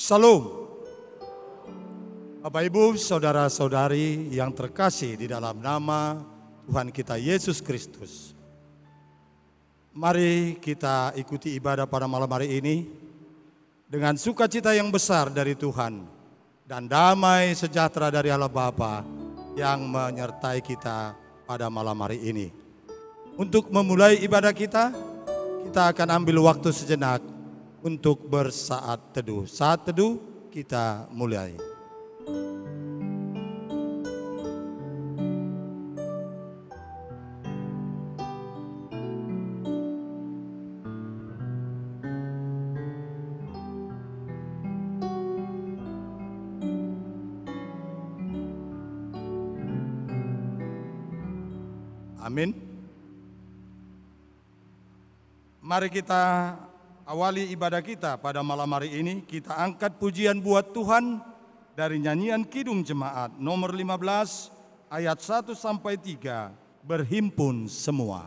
Salam. Bapak Ibu, saudara-saudari yang terkasih di dalam nama Tuhan kita Yesus Kristus. Mari kita ikuti ibadah pada malam hari ini dengan sukacita yang besar dari Tuhan dan damai sejahtera dari Allah Bapa yang menyertai kita pada malam hari ini. Untuk memulai ibadah kita akan ambil waktu sejenak untuk bersaat teduh. Saat teduh kita mulai. Amin. Mari kita awali ibadah kita pada malam hari ini. Kita angkat pujian buat Tuhan dari nyanyian Kidung Jemaat nomor 15 ayat 1 sampai 3. Berhimpun semua.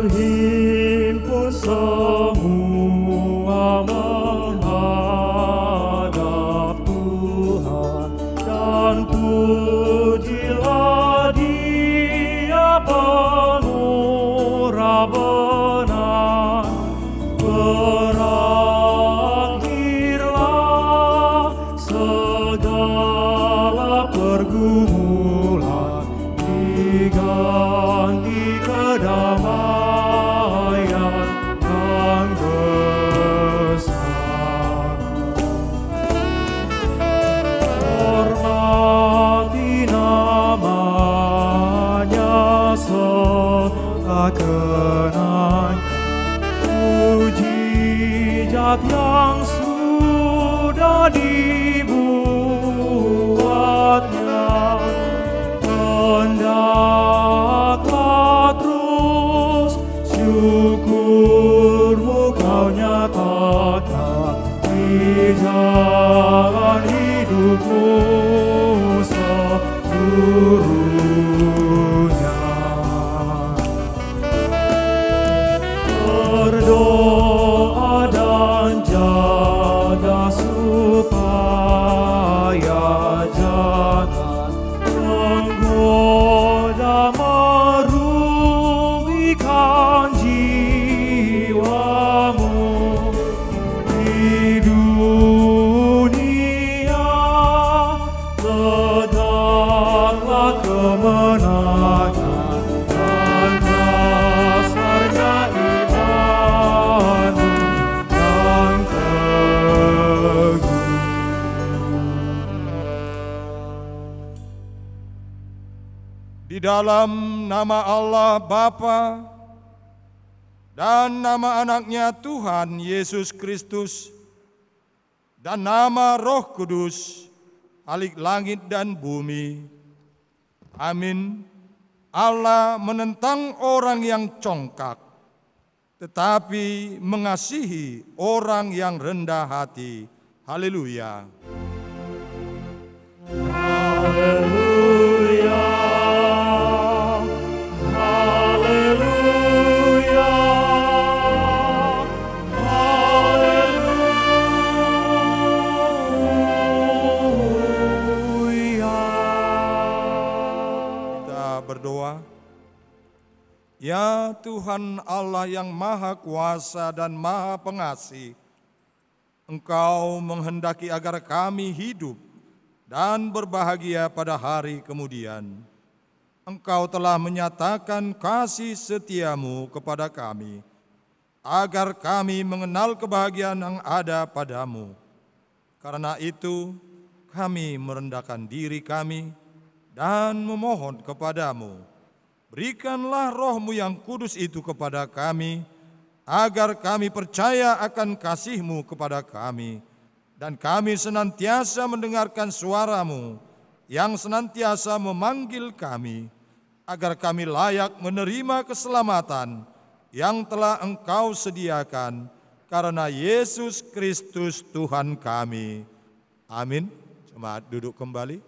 Berhimpun semua menghadap Tuhan, dan pujilah Dia penuh benar. Berakhirlah segala pergumulan, diganti kedamaian yang besar. Hormati namanya serta kenang mujizat yang sudah dibuatnya. Hendaklah terus syukurmu kau nyatakan di jalan hidupmu seluruhnya. Berdoa dan jaga supaya jangan menggoda merugikan jiwamu di dunia. Tegaklah kemenangan dan dasarnya imanmu yang teguh. Di dalam nama Allah Bapa dan nama anaknya Tuhan Yesus Kristus dan nama Roh Kudus, Khalik langit dan bumi. Amin. Allah menentang orang yang congkak, tetapi mengasihi orang yang rendah hati. Haleluya. Haleluya, haleluya, haleluya. Kita berdoa. Ya Tuhan Allah yang Maha Kuasa dan Maha Pengasih, Engkau menghendaki agar kami hidup dan berbahagia pada hari kemudian. Engkau telah menyatakan kasih setiamu kepada kami, agar kami mengenal kebahagiaan yang ada padamu. Karena itu, kami merendahkan diri kami dan memohon kepadamu, berikanlah Roh-Mu yang kudus itu kepada kami, agar kami percaya akan kasih-Mu kepada kami, dan kami senantiasa mendengarkan suara-Mu yang senantiasa memanggil kami, agar kami layak menerima keselamatan yang telah Engkau sediakan karena Yesus Kristus Tuhan kami. Amin. Jemaat duduk kembali.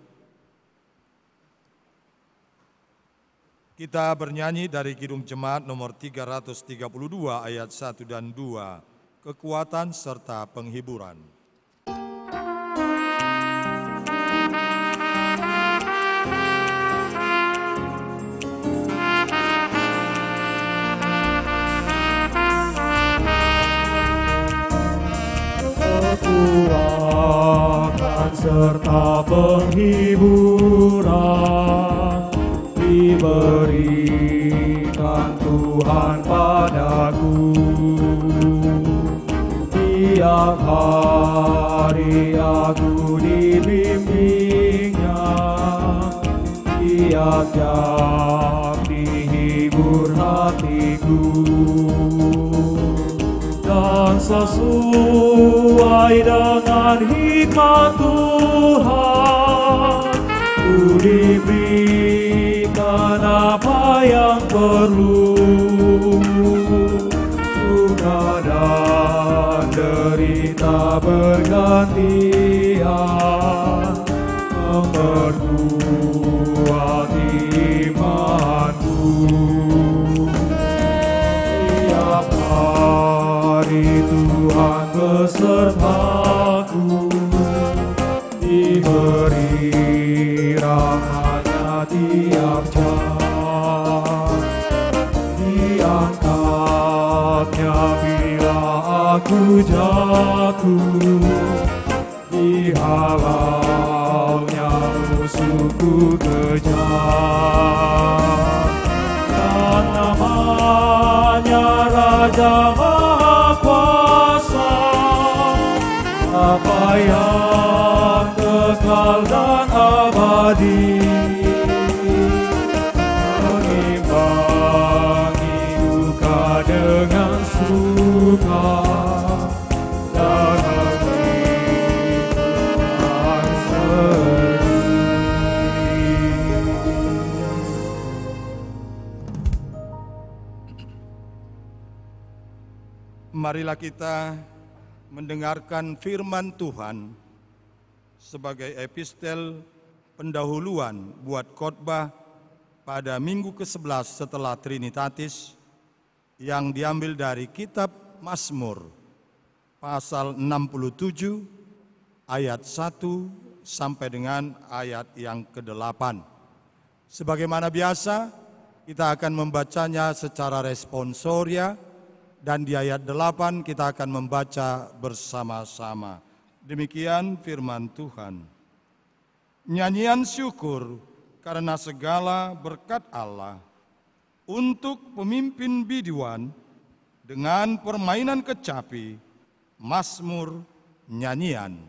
Kita bernyanyi dari Kidung Jemaat nomor 332 ayat 1 dan 2, kekuatan serta penghiburan. Kekuatan serta penghiburan diberikan Tuhan padaku. Tiap hari aku dibimbingnya, tiap jam dihibur hatiku. Dan sesuai dengan hikmat Tuhan, ku diberikan apa yang perlu. Suka dan derita bergantian memperkuat imanku. Tiap hari Tuhan besertaku, diberi rahmat-Nya tiap jam, diangkat-Nya bila aku jatuh, dihalau-Nya musuhku kejar. Dan namanya Raja Maha Kuasa, apa yang kekal dan abadi, mengimbangi duka dengan suka, dan menghibur sedih. Marilah kita mendengarkan firman Tuhan sebagai epistel pendahuluan buat khotbah pada minggu ke-11 setelah Trinitatis yang diambil dari kitab Mazmur pasal 67 ayat 1 sampai dengan ayat yang ke-8. Sebagaimana biasa, kita akan membacanya secara responsoria, dan di ayat 8 kita akan membaca bersama-sama. Demikian firman Tuhan. Nyanyian syukur karena segala berkat Allah untuk pemimpin biduan dengan permainan kecapi, Mazmur nyanyian.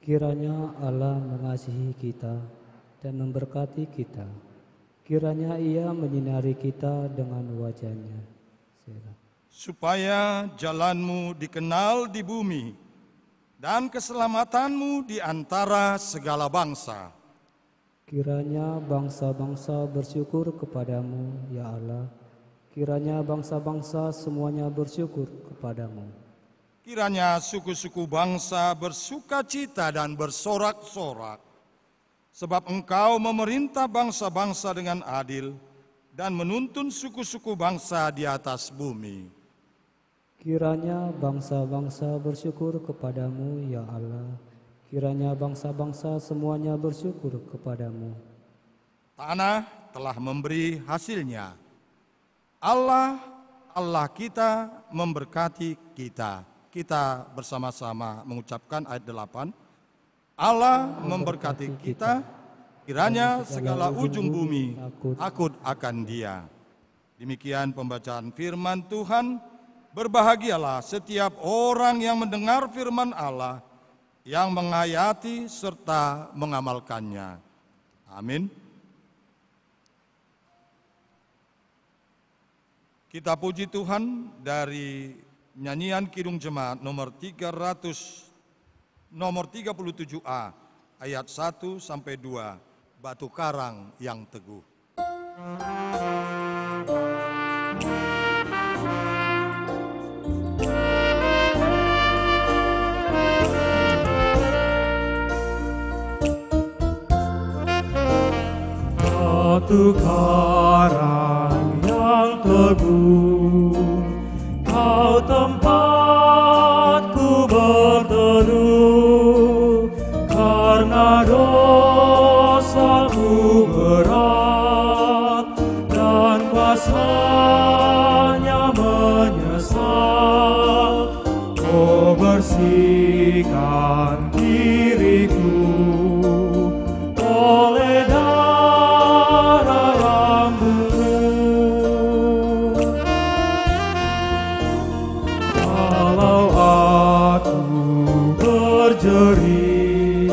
Kiranya Allah mengasihi kita dan memberkati kita. Kiranya Ia menyinari kita dengan wajah-Nya. Supaya jalanmu dikenal di bumi dan keselamatanmu di antara segala bangsa. Kiranya bangsa-bangsa bersyukur kepadamu, ya Allah. Kiranya bangsa-bangsa semuanya bersyukur kepadamu. Kiranya suku-suku bangsa bersukacita dan bersorak-sorak, sebab Engkau memerintah bangsa-bangsa dengan adil dan menuntun suku-suku bangsa di atas bumi. Kiranya bangsa-bangsa bersyukur kepadamu, ya Allah. Kiranya bangsa-bangsa semuanya bersyukur kepadamu. Tanah telah memberi hasilnya. Allah kita memberkati kita. Kita bersama-sama mengucapkan ayat 8. Allah memberkati kita. Kiranya segala ujung bumi takut akan Dia. Demikian pembacaan firman Tuhan. Berbahagialah setiap orang yang mendengar firman Allah, yang menghayati serta mengamalkannya. Amin. Kita puji Tuhan dari nyanyian Kidung Jemaat nomor 37A ayat 1 sampai 2. Batu karang yang teguh. Batu karang yang teguh, Kau tempatku berteduh, karena dosaku berat dan kuasanya menyesal. Kau bersihkan diriku oleh darah yang murni. Kalau aku berjerih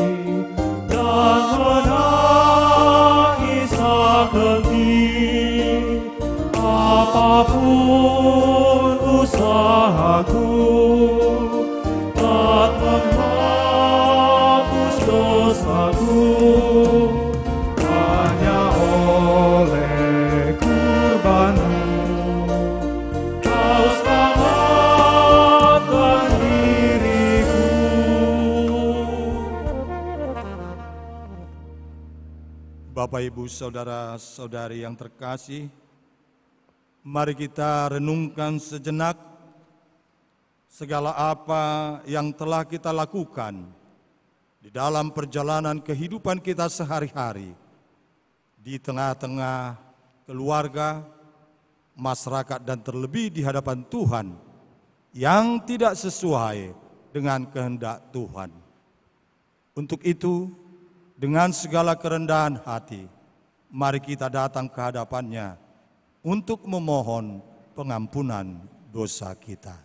dan menangis sakit, apapun usahaku tak menghapus dosaku, hanya oleh kurban-Mu Kau selamatkan diriku. Bapak, Ibu, Saudara-saudari yang terkasih, mari kita renungkan sejenak segala apa yang telah kita lakukan di dalam perjalanan kehidupan kita sehari-hari, di tengah-tengah keluarga, masyarakat, dan terlebih di hadapan Tuhan yang tidak sesuai dengan kehendak Tuhan. Untuk itu, dengan segala kerendahan hati, mari kita datang ke hadapan-Nya untuk memohon pengampunan dosa kita.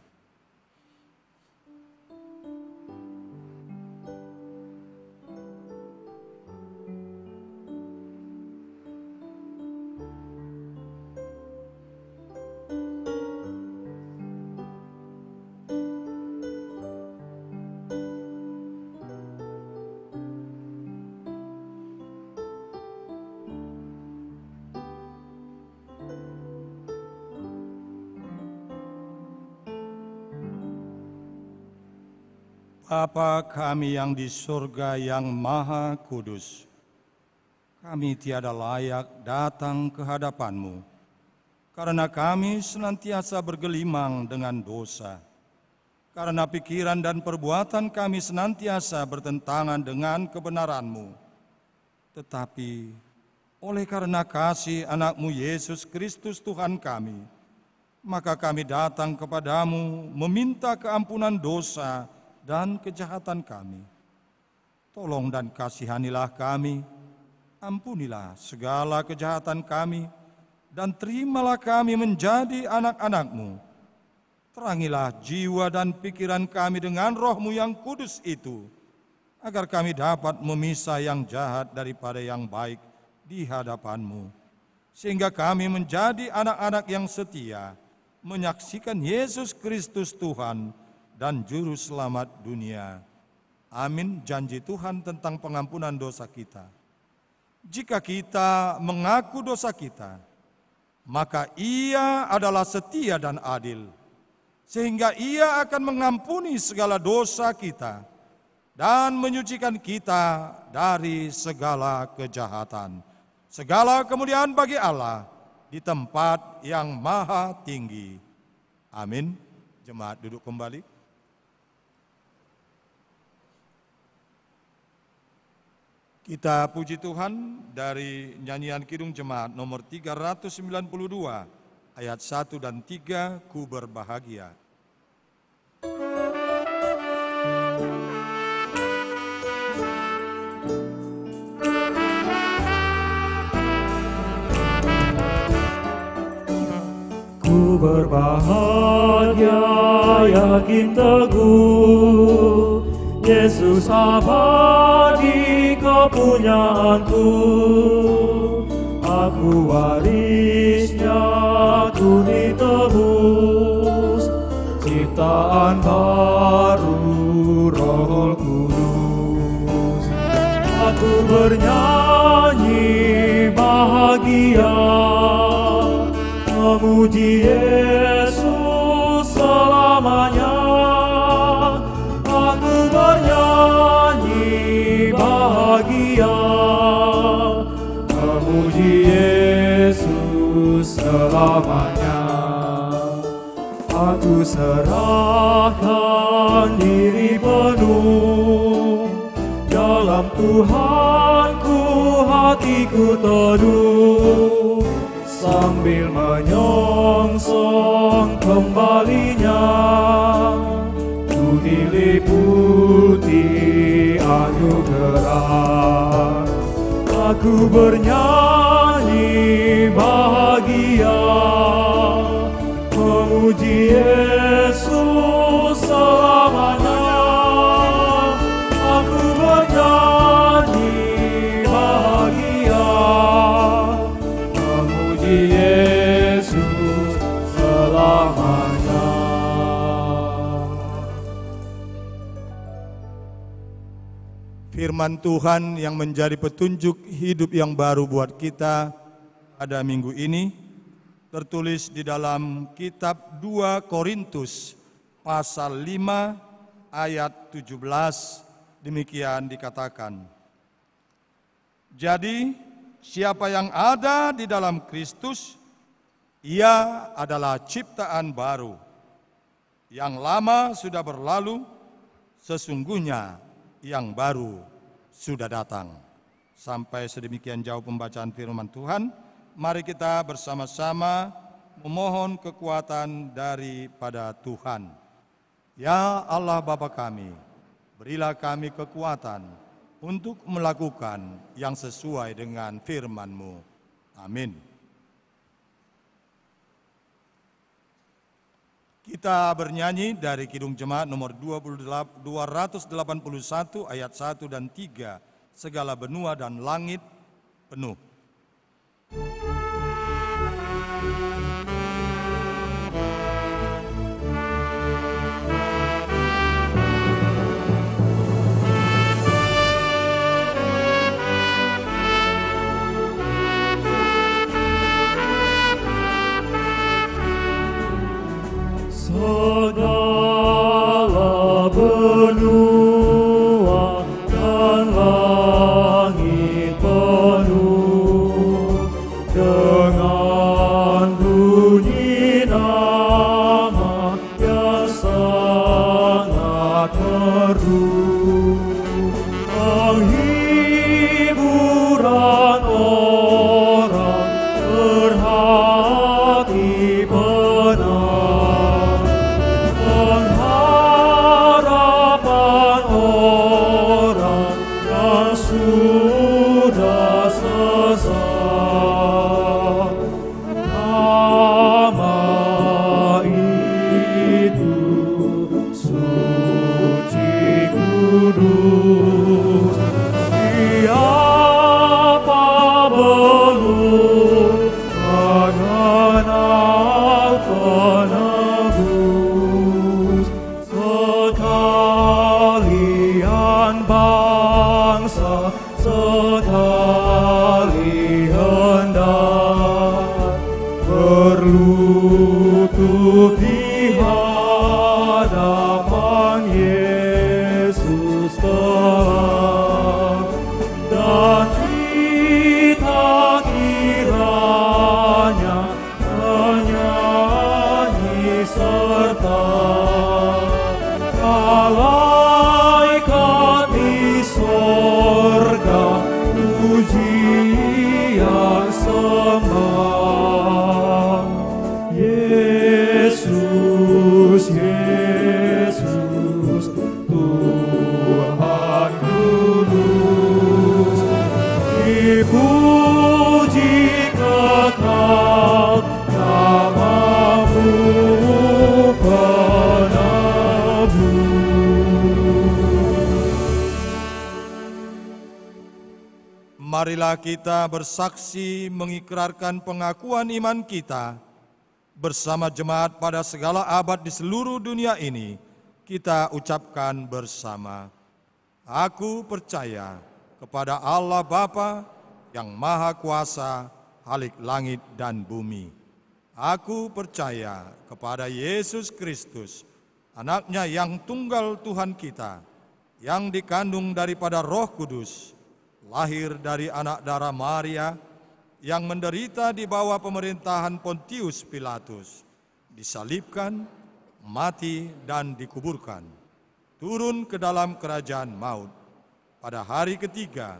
Bapa kami yang di surga yang maha kudus, kami tiada layak datang ke hadapan-Mu, karena kami senantiasa bergelimang dengan dosa. Karena pikiran dan perbuatan kami senantiasa bertentangan dengan kebenaran-Mu. Tetapi oleh karena kasih anak-Mu Yesus Kristus Tuhan kami, maka kami datang kepadamu meminta keampunan dosa dan kejahatan kami. Tolong dan kasihanilah kami, ampunilah segala kejahatan kami, dan terimalah kami menjadi anak-anak-Mu. Terangilah jiwa dan pikiran kami dengan Roh-Mu yang kudus itu, agar kami dapat memisah yang jahat daripada yang baik di hadapan-Mu, sehingga kami menjadi anak-anak yang setia, menyaksikan Yesus Kristus Tuhan dan Juru Selamat dunia. Amin. Janji Tuhan tentang pengampunan dosa kita. Jika kita mengaku dosa kita, maka Ia adalah setia dan adil, sehingga Ia akan mengampuni segala dosa kita dan menyucikan kita dari segala kejahatan. Segala kemuliaan bagi Allah di tempat yang maha tinggi. Amin. Jemaat duduk kembali. Kita puji Tuhan dari nyanyian Kidung Jemaat nomor 392, ayat 1 dan 3, Ku berbahagia. Ku berbahagia, yakin teguh, Yesus abadi kepunyaanku, aku warisnya, ku ditebus, ciptaan baru Roh Kudus. Aku bernyanyi bahagia, memuji Yesus selamanya. Aku bernyanyi bahagia, memuji Yesus selamanya. Aku serahkan diri penuh, dalam Tuhanku hatiku teduh, sambil menyongsong kembalinya, ku diliputi anugerah. Aku bernyanyi bahagia, memuji Yesus selamanya. Aku bernyanyi bahagia, memuji Yesus selamanya. Firman Tuhan yang menjadi petunjuk hidup yang baru buat kita pada minggu ini tertulis di dalam kitab 2 Korintus pasal 5 ayat 17, demikian dikatakan. Jadi siapa yang ada di dalam Kristus, ia adalah ciptaan baru. Yang lama sudah berlalu, sesungguhnya yang baru sudah datang. Sampai sedemikian jauh pembacaan firman Tuhan. Mari kita bersama-sama memohon kekuatan daripada Tuhan. Ya Allah Bapa kami, berilah kami kekuatan untuk melakukan yang sesuai dengan firman-Mu. Amin. Kita bernyanyi dari Kidung Jemaat nomor 281 ayat 1 dan 3, segala benua dan langit penuh. Segala benua dan langit penuh dengan bunyi nama yang sangat merdu, penghiburan orang berhati benar, pengharapan orang yang sudah sesat. Nama itu suci kudus. Siapa belum mengenal penebus, sekalian bangsa, sekali hendak berlutut di hadapan Yesus kelak, dan kita kiranya menyanyi serta malaikat di sorga pujian sembah. Yesus, Yesus, Tuhan kudus, dipuji kekal nama-Mu penebus. Marilah kita bersaksi mengikrarkan pengakuan iman kita bersama jemaat pada segala abad di seluruh dunia ini. Kita ucapkan bersama, aku percaya kepada Allah Bapa yang Maha Kuasa, Halik langit dan bumi. Aku percaya kepada Yesus Kristus, Anak-Nya yang tunggal Tuhan kita, yang dikandung daripada Roh Kudus, lahir dari anak darah Maria, yang menderita di bawah pemerintahan Pontius Pilatus, disalibkan, mati, dan dikuburkan, turun ke dalam kerajaan maut. Pada hari ketiga,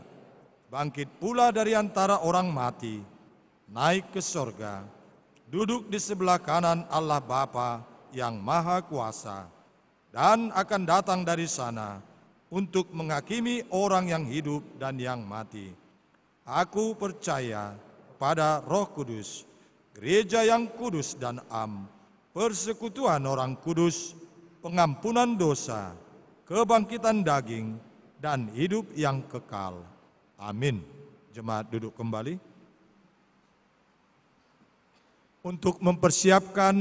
bangkit pula dari antara orang mati, naik ke sorga, duduk di sebelah kanan Allah Bapa yang Maha Kuasa, dan akan datang dari sana untuk menghakimi orang yang hidup dan yang mati. Aku percaya pada Roh Kudus, gereja yang kudus dan am, persekutuan orang kudus, pengampunan dosa, kebangkitan daging, dan hidup yang kekal. Amin. Jemaat duduk kembali. Untuk mempersiapkan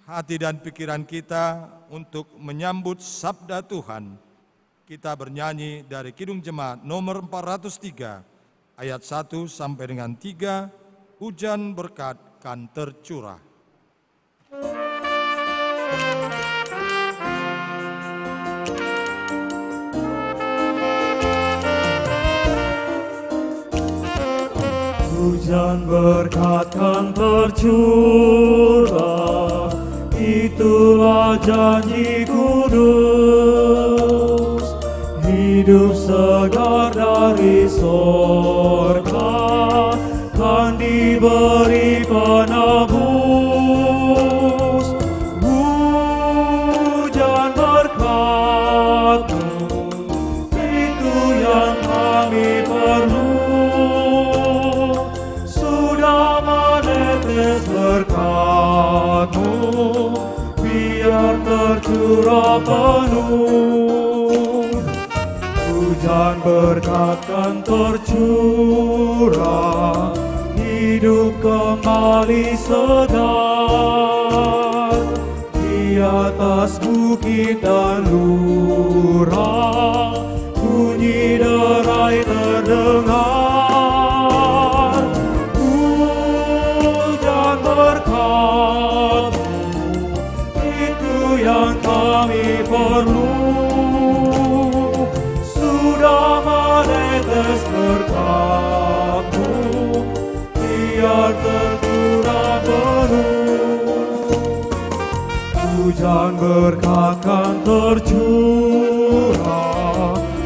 hati dan pikiran kita untuk menyambut sabda Tuhan, kita bernyanyi dari Kidung Jemaat nomor 403, ayat 1 sampai dengan 3, hujan berkat kan tercurah. Hujan berkat kan tercurah, itulah janji kudus. Hidup segar dari sorga kan diberi penebus. Hujan berkat-Mu, itu yang kami perlu. Sudah menetes berkat-Mu, biar tercurah penuh. Hujan berkat kan tercurah, hidup kembali segar. Di atas bukit dan lurah, bunyi derai terdengar. Hujan berkat, itu yang kami perlu. Sudah menetes berkat-Mu, biar tercurah penuh. Hujan berkat kan tercurah,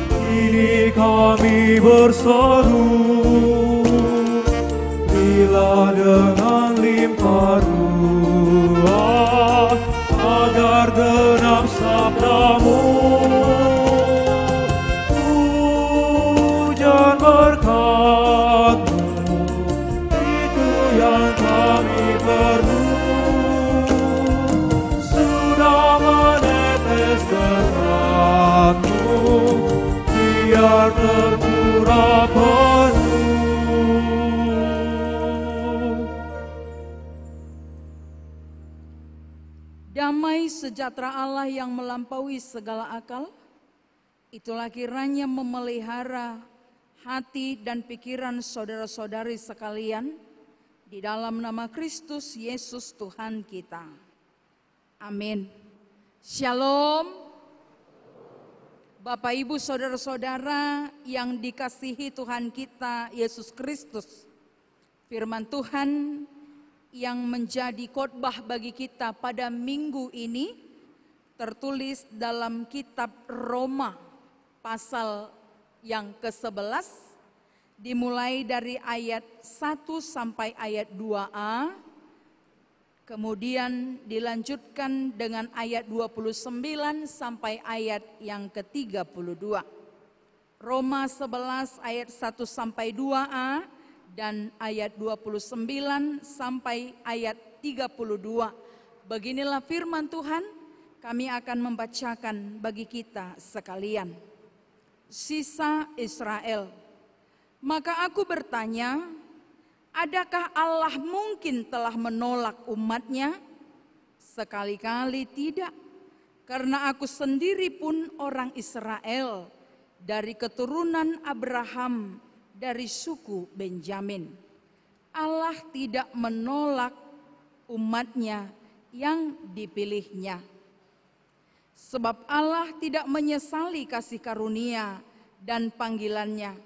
kini kami berseru. Bila dengan limpah ruah, agar genap sabda-Mu. Hujan berkat-Mu, itu yang kami perlu. Sudah menetes berkat-Mu, biar tercurah penuh. Damai sejahtera Allah yang melampaui segala akal, itulah kiranya memelihara hati dan pikiran saudara-saudari sekalian di dalam nama Kristus Yesus Tuhan kita. Amin. Shalom. Bapak Ibu saudara-saudara yang dikasihi Tuhan kita Yesus Kristus. Firman Tuhan yang menjadi khotbah bagi kita pada minggu ini tertulis dalam kitab Roma pasal yang ke-11, dimulai dari ayat 1 sampai ayat 2a, kemudian dilanjutkan dengan ayat 29 sampai ayat yang ke-32. Roma 11 ayat 1 sampai 2a dan ayat 29 sampai ayat 32. Beginilah firman Tuhan, kami akan membacakan bagi kita sekalian. Sisa Israel. Maka aku bertanya, adakah Allah mungkin telah menolak umatnya? Sekali-kali tidak, karena aku sendiri pun orang Israel, dari keturunan Abraham, dari suku Benjamin. Allah tidak menolak umatnya yang dipilihnya. Sebab Allah tidak menyesali kasih karunia dan panggilannya.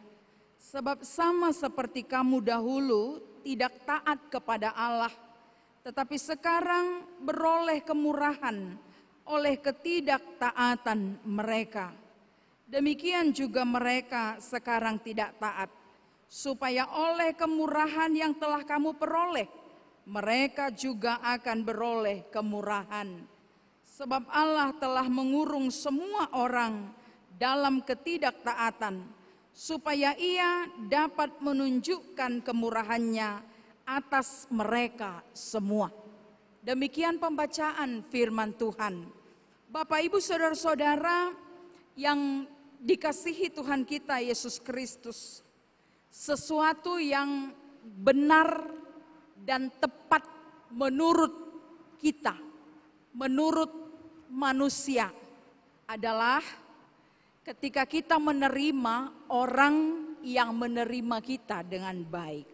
Sebab sama seperti kamu dahulu tidak taat kepada Allah, tetapi sekarang beroleh kemurahan oleh ketidaktaatan mereka. Demikian juga mereka sekarang tidak taat, supaya oleh kemurahan yang telah kamu peroleh, mereka juga akan beroleh kemurahan. Sebab Allah telah mengurung semua orang dalam ketidaktaatan, supaya Ia dapat menunjukkan kemurahan-Nya atas mereka semua. Demikian pembacaan firman Tuhan. Bapak, Ibu, saudara-saudara yang dikasihi Tuhan kita Yesus Kristus, sesuatu yang benar dan tepat menurut kita, menurut manusia adalah ketika kita menerima orang yang menerima kita dengan baik.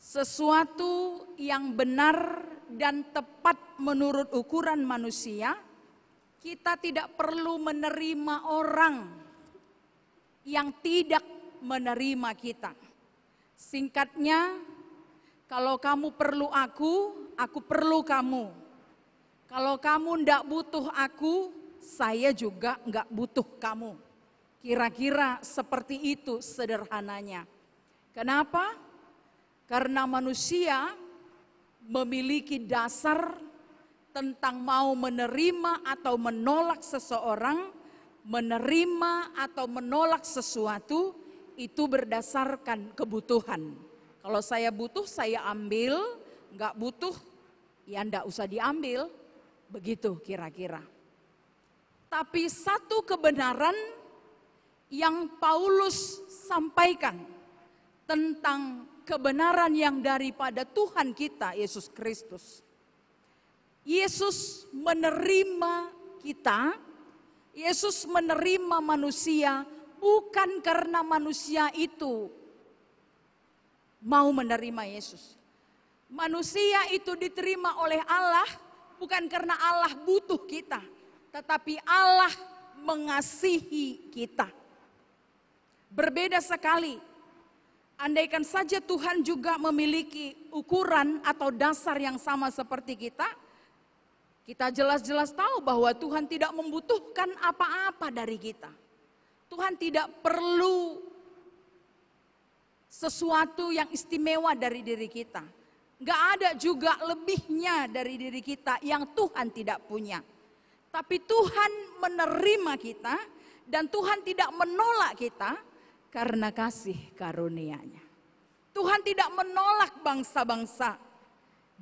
Sesuatu yang benar dan tepat menurut ukuran manusia, kita tidak perlu menerima orang yang tidak menerima kita. Singkatnya, kalau kamu perlu aku perlu kamu. Kalau kamu ndak butuh aku, saya juga nggak butuh kamu. Kira-kira seperti itu sederhananya. Kenapa? Karena manusia memiliki dasar tentang mau menerima atau menolak seseorang, menerima atau menolak sesuatu, itu berdasarkan kebutuhan. Kalau saya butuh, saya ambil, nggak butuh, ya ndak usah diambil, begitu kira-kira. Tapi satu kebenaran yang Paulus sampaikan tentang kebenaran yang daripada Tuhan kita Yesus Kristus. Yesus menerima kita, Yesus menerima manusia bukan karena manusia itu mau menerima Yesus. Manusia itu diterima oleh Allah bukan karena Allah butuh kita, tetapi Allah mengasihi kita. Berbeda sekali. Andaikan saja Tuhan juga memiliki ukuran atau dasar yang sama seperti kita jelas-jelas tahu bahwa Tuhan tidak membutuhkan apa-apa dari kita. Tuhan tidak perlu sesuatu yang istimewa dari diri kita. Gak ada juga lebihnya dari diri kita yang Tuhan tidak punya. Tapi Tuhan menerima kita dan Tuhan tidak menolak kita karena kasih karunia-Nya. Tuhan tidak menolak bangsa-bangsa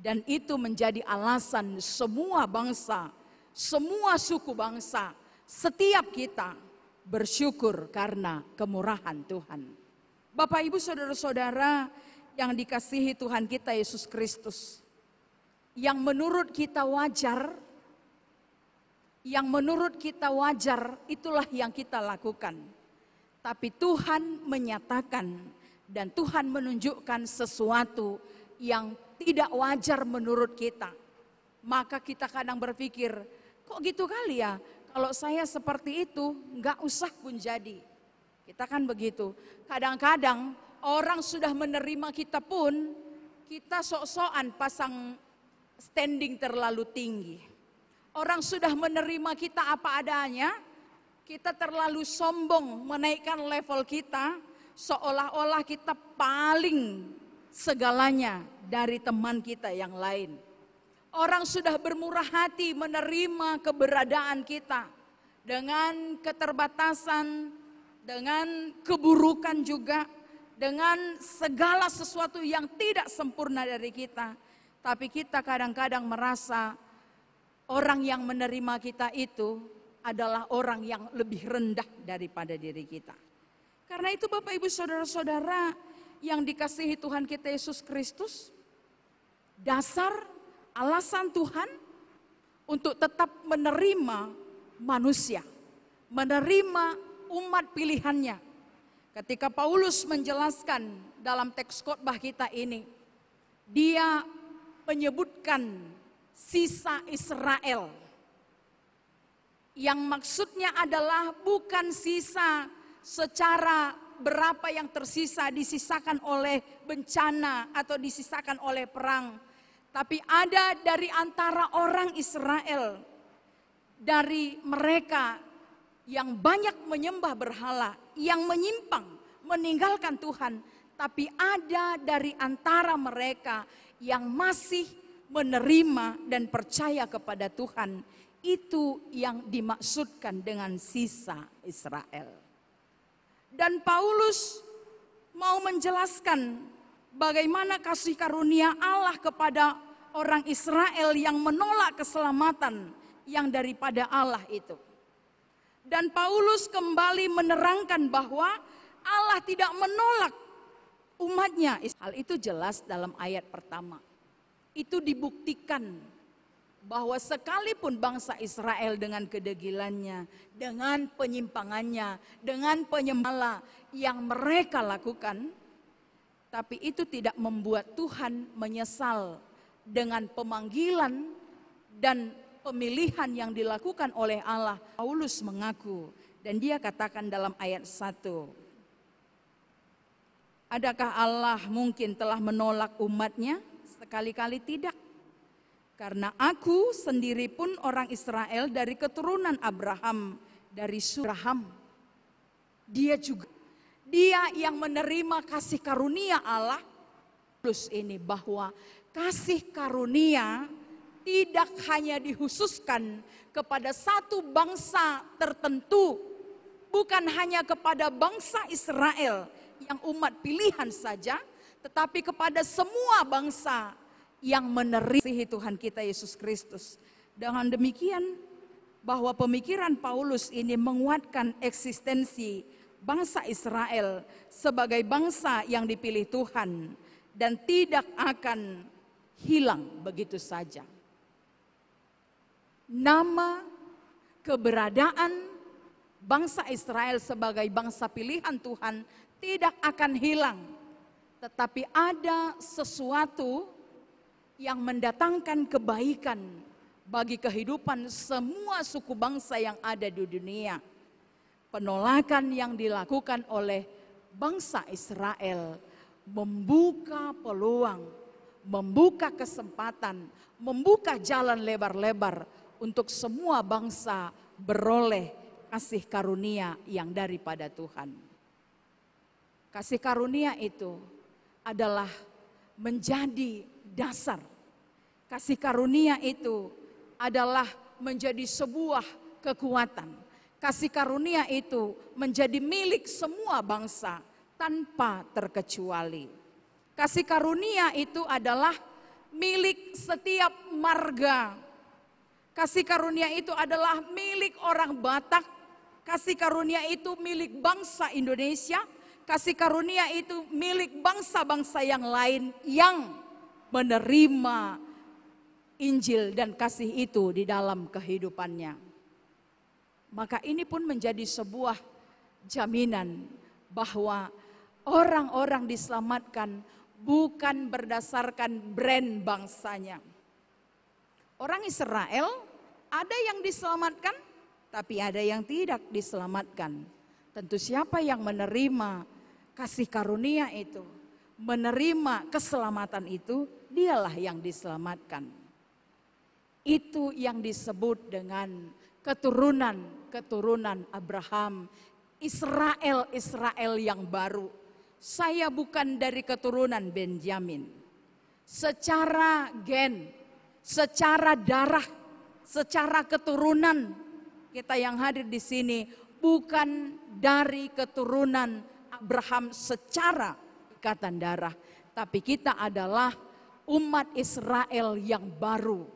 dan itu menjadi alasan semua bangsa, semua suku bangsa, setiap kita bersyukur karena kemurahan Tuhan. Bapak, Ibu, saudara-saudara yang dikasihi Tuhan kita Yesus Kristus, yang menurut kita wajar, itulah yang kita lakukan. Tapi Tuhan menyatakan dan Tuhan menunjukkan sesuatu yang tidak wajar menurut kita. Maka kita kadang berpikir, kok gitu kali ya, kalau saya seperti itu nggak usah pun jadi. Kita kan begitu. Kadang-kadang orang sudah menerima kita pun, kita sok-sokan pasang standing terlalu tinggi. Orang sudah menerima kita apa adanya, kita terlalu sombong menaikkan level kita, seolah-olah kita paling segalanya dari teman kita yang lain. Orang sudah bermurah hati menerima keberadaan kita dengan keterbatasan, dengan keburukan juga, dengan segala sesuatu yang tidak sempurna dari kita. Tapi kita kadang-kadang merasa orang yang menerima kita itu adalah orang yang lebih rendah daripada diri kita. Karena itu Bapak, Ibu, saudara-saudara yang dikasihi Tuhan kita Yesus Kristus, dasar alasan Tuhan untuk tetap menerima manusia, menerima umat pilihannya. Ketika Paulus menjelaskan dalam teks khotbah kita ini, dia menyebutkan sisa Israel. Yang maksudnya adalah bukan sisa secara berapa yang tersisa disisakan oleh bencana atau disisakan oleh perang. Tapi ada dari antara orang Israel, dari mereka yang banyak menyembah berhala, yang menyimpang, meninggalkan Tuhan. Tapi ada dari antara mereka yang masih menerima dan percaya kepada Tuhan. Itu yang dimaksudkan dengan sisa Israel. Dan Paulus mau menjelaskan bagaimana kasih karunia Allah kepada orang Israel yang menolak keselamatan yang daripada Allah itu. Dan Paulus kembali menerangkan bahwa Allah tidak menolak umatnya. Hal itu jelas dalam ayat pertama. Itu dibuktikan bahwa sekalipun bangsa Israel dengan kedegilannya, dengan penyimpangannya, dengan penyembah yang mereka lakukan, tapi itu tidak membuat Tuhan menyesal dengan pemanggilan dan pemilihan yang dilakukan oleh Allah. Paulus mengaku dan dia katakan dalam ayat 1, adakah Allah mungkin telah menolak umatnya? Sekali-kali tidak. Karena aku sendiri pun orang Israel dari keturunan Abraham, dari Abraham. Dia yang menerima kasih karunia Allah. Plus ini bahwa kasih karunia tidak hanya dikhususkan kepada satu bangsa tertentu. Bukan hanya kepada bangsa Israel yang umat pilihan saja. Tetapi kepada semua bangsa yang menerima Tuhan kita Yesus Kristus. Dengan demikian bahwa pemikiran Paulus ini menguatkan eksistensi bangsa Israel sebagai bangsa yang dipilih Tuhan dan tidak akan hilang begitu saja. Nama, keberadaan bangsa Israel sebagai bangsa pilihan Tuhan tidak akan hilang. Tetapi ada sesuatu yang mendatangkan kebaikan bagi kehidupan semua suku bangsa yang ada di dunia. Penolakan yang dilakukan oleh bangsa Israel membuka peluang, membuka kesempatan, membuka jalan lebar-lebar untuk semua bangsa beroleh kasih karunia yang daripada Tuhan. Kasih karunia itu adalah menjadi dasar. Kasih karunia itu adalah menjadi sebuah kekuatan. Kasih karunia itu menjadi milik semua bangsa tanpa terkecuali. Kasih karunia itu adalah milik setiap marga. Kasih karunia itu adalah milik orang Batak. Kasih karunia itu milik bangsa Indonesia. Kasih karunia itu milik bangsa-bangsa yang lain yang menerima Injil dan kasih itu di dalam kehidupannya. Maka ini pun menjadi sebuah jaminan bahwa orang-orang diselamatkan bukan berdasarkan brand bangsanya. Orang Israel ada yang diselamatkan, tapi ada yang tidak diselamatkan. Tentu siapa yang menerima kasih karunia itu, menerima keselamatan itu, dialah yang diselamatkan. Itu yang disebut dengan keturunan Abraham, Israel yang baru. Saya bukan dari keturunan Benjamin. Secara gen, secara darah, secara keturunan, kita yang hadir di sini bukan dari keturunan Abraham secara ikatan darah, tapi kita adalah umat Israel yang baru,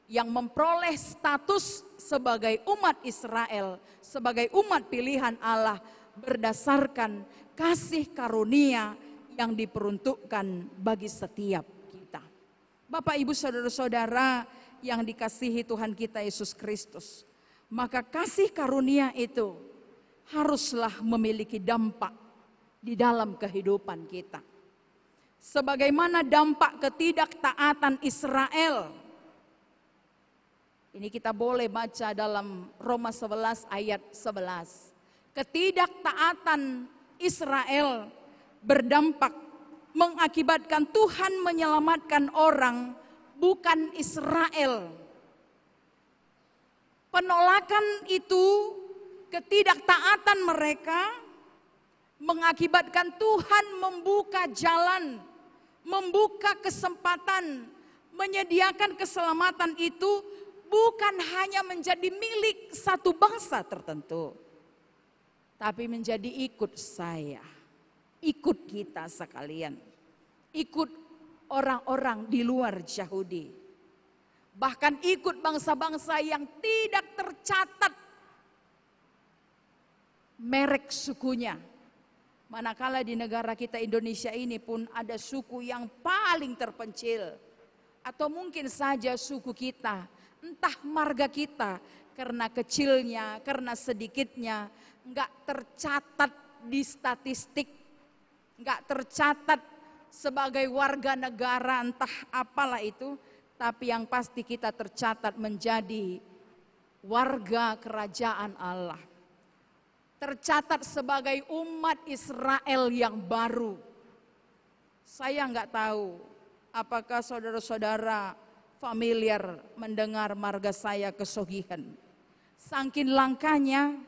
yang memperoleh status sebagai umat Israel, sebagai umat pilihan Allah berdasarkan kasih karunia yang diperuntukkan bagi setiap kita. Bapak, Ibu, saudara-saudara yang dikasihi Tuhan kita Yesus Kristus, maka kasih karunia itu haruslah memiliki dampak di dalam kehidupan kita. Sebagaimana dampak ketidaktaatan Israel. Ini kita boleh baca dalam Roma 11 ayat 11. Ketidaktaatan Israel berdampak, mengakibatkan Tuhan menyelamatkan orang, bukan Israel. Penolakan itu, ketidaktaatan mereka mengakibatkan Tuhan membuka jalan, membuka kesempatan, menyediakan keselamatan itu bukan hanya menjadi milik satu bangsa tertentu, tapi menjadi ikut saya, ikut kita sekalian, ikut orang-orang di luar Yahudi, bahkan ikut bangsa-bangsa yang tidak tercatat merek sukunya. Manakala di negara kita Indonesia ini pun ada suku yang paling terpencil, atau mungkin saja suku kita, entah marga kita, karena kecilnya, karena sedikitnya, enggak tercatat di statistik, enggak tercatat sebagai warga negara entah apalah itu, tapi yang pasti kita tercatat menjadi warga kerajaan Allah. Tercatat sebagai umat Israel yang baru. Saya enggak tahu apakah saudara-saudara familiar mendengar marga saya Kesogihan. Saking langkanya,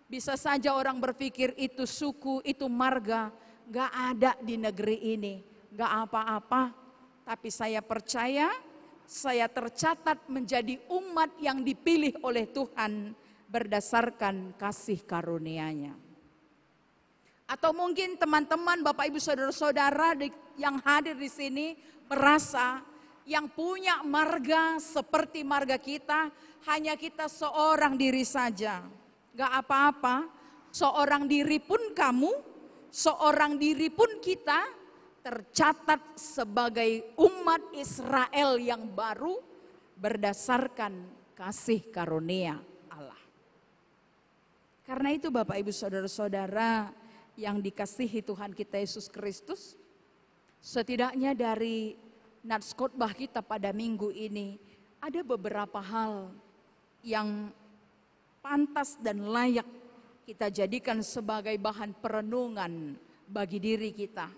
bisa saja orang berpikir itu suku, itu marga, gak ada di negeri ini, gak apa-apa. Tapi saya percaya, saya tercatat menjadi umat yang dipilih oleh Tuhan berdasarkan kasih karunia-Nya. Atau mungkin teman-teman, Bapak Ibu Saudara-saudara yang hadir di sini merasa yang punya marga seperti marga kita, hanya kita seorang diri saja. Gak apa-apa, seorang diri pun kamu, seorang diri pun kita tercatat sebagai umat Israel yang baru berdasarkan kasih karunia Allah. Karena itu Bapak Ibu Saudara-saudara yang dikasihi Tuhan kita Yesus Kristus, setidaknya dari nats khotbah kita pada minggu ini, ada beberapa hal yang pantas dan layak kita jadikan sebagai bahan perenungan bagi diri kita.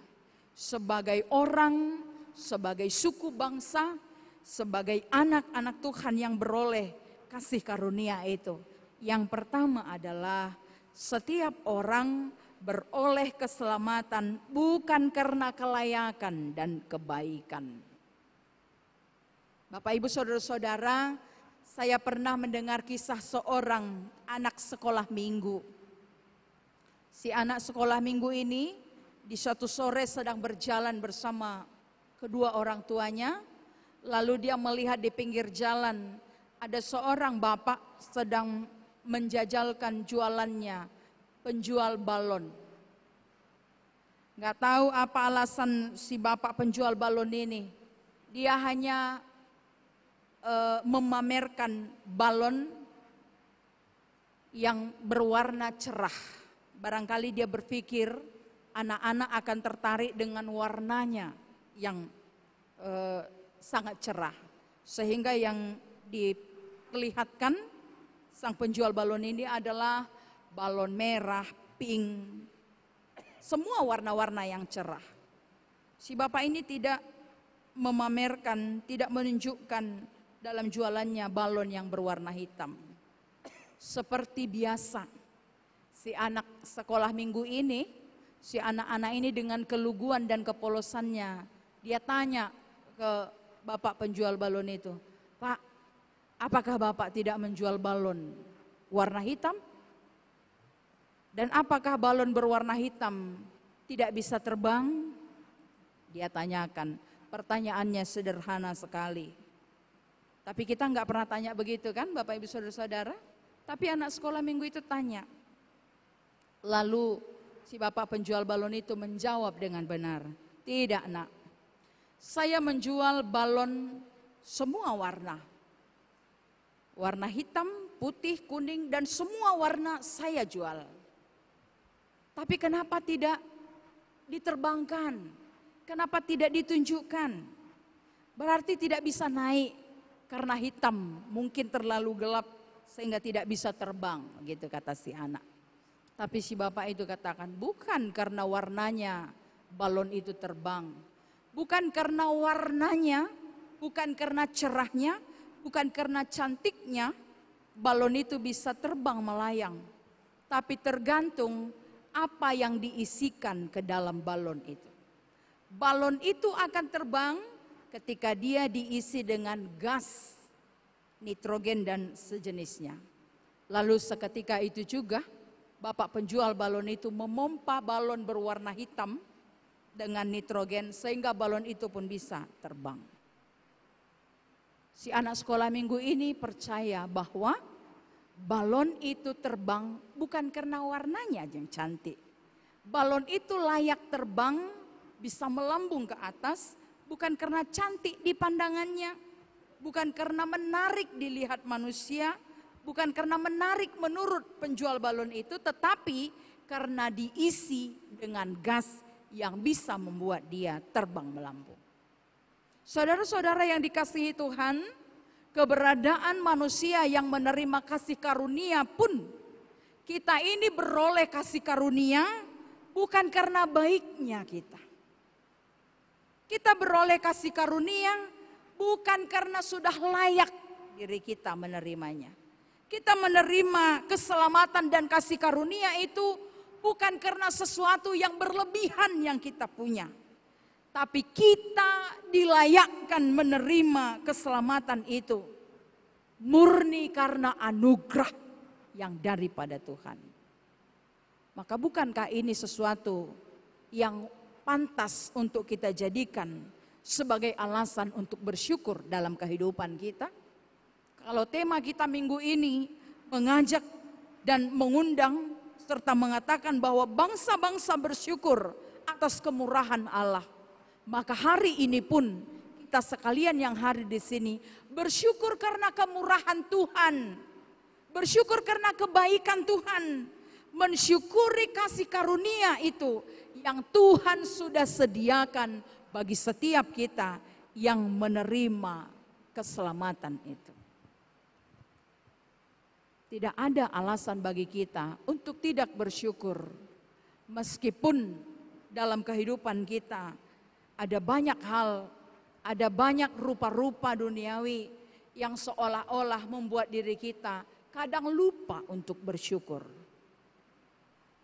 Sebagai orang, sebagai suku bangsa, sebagai anak-anak Tuhan yang beroleh kasih karunia itu. Yang pertama adalah setiap orang beroleh keselamatan bukan karena kelayakan dan kebaikan. Bapak Ibu Saudara-saudara, saya pernah mendengar kisah seorang anak sekolah minggu. Si anak sekolah minggu ini di suatu sore sedang berjalan bersama kedua orang tuanya. Lalu dia melihat di pinggir jalan ada seorang bapak sedang menjajalkan jualannya, penjual balon. Nggak tahu apa alasan si bapak penjual balon ini. Dia hanya memamerkan balon yang berwarna cerah. Barangkali dia berpikir anak-anak akan tertarik dengan warnanya yang sangat cerah. Sehingga yang diperlihatkan sang penjual balon ini adalah balon merah, pink, semua warna-warna yang cerah. Si bapak ini tidak memamerkan, tidak menunjukkan dalam jualannya balon yang berwarna hitam. Seperti biasa, si anak sekolah minggu ini, si anak-anak ini dengan keluguan dan kepolosannya, dia tanya ke bapak penjual balon itu, "Pak, apakah bapak tidak menjual balon warna hitam? Dan apakah balon berwarna hitam tidak bisa terbang?" Dia tanyakan. Pertanyaannya sederhana sekali. Tapi kita nggak pernah tanya begitu kan Bapak Ibu Saudara-saudara? Tapi anak sekolah minggu itu tanya. Lalu si bapak penjual balon itu menjawab dengan benar. "Tidak nak, saya menjual balon semua warna. Warna hitam, putih, kuning, dan semua warna saya jual. Tapi kenapa tidak diterbangkan? Kenapa tidak ditunjukkan? Berarti tidak bisa naik karena hitam, mungkin terlalu gelap sehingga tidak bisa terbang," gitu kata si anak. Tapi si bapak itu katakan, bukan karena warnanya balon itu terbang. Bukan karena warnanya, bukan karena cerahnya, bukan karena cantiknya, balon itu bisa terbang melayang. Tapi tergantung apa yang diisikan ke dalam balon itu. Balon itu akan terbang ketika dia diisi dengan gas, nitrogen dan sejenisnya. Lalu seketika itu juga bapak penjual balon itu memompa balon berwarna hitam dengan nitrogen sehingga balon itu pun bisa terbang. Si anak sekolah minggu ini percaya bahwa balon itu terbang bukan karena warnanya yang cantik. Balon itu layak terbang, bisa melambung ke atas, bukan karena cantik di pandangannya, bukan karena menarik dilihat manusia, bukan karena menarik menurut penjual balon itu, tetapi karena diisi dengan gas yang bisa membuat dia terbang melambung. Saudara-saudara yang dikasihi Tuhan, keberadaan manusia yang menerima kasih karunia pun, kita ini beroleh kasih karunia bukan karena baiknya kita. Kita beroleh kasih karunia bukan karena sudah layak diri kita menerimanya. Kita menerima keselamatan dan kasih karunia itu bukan karena sesuatu yang berlebihan yang kita punya. Tapi kita dilayakkan menerima keselamatan itu murni karena anugerah yang daripada Tuhan. Maka bukankah ini sesuatu yang pantas untuk kita jadikan sebagai alasan untuk bersyukur dalam kehidupan kita? Kalau tema kita minggu ini mengajak dan mengundang serta mengatakan bahwa bangsa-bangsa bersyukur atas kemurahan Allah, maka hari ini pun kita sekalian yang hadir di sini bersyukur karena kemurahan Tuhan, bersyukur karena kebaikan Tuhan, mensyukuri kasih karunia itu yang Tuhan sudah sediakan bagi setiap kita yang menerima keselamatan itu. Tidak ada alasan bagi kita untuk tidak bersyukur. Meskipun dalam kehidupan kita ada banyak hal, ada banyak rupa-rupa duniawi yang seolah-olah membuat diri kita kadang lupa untuk bersyukur.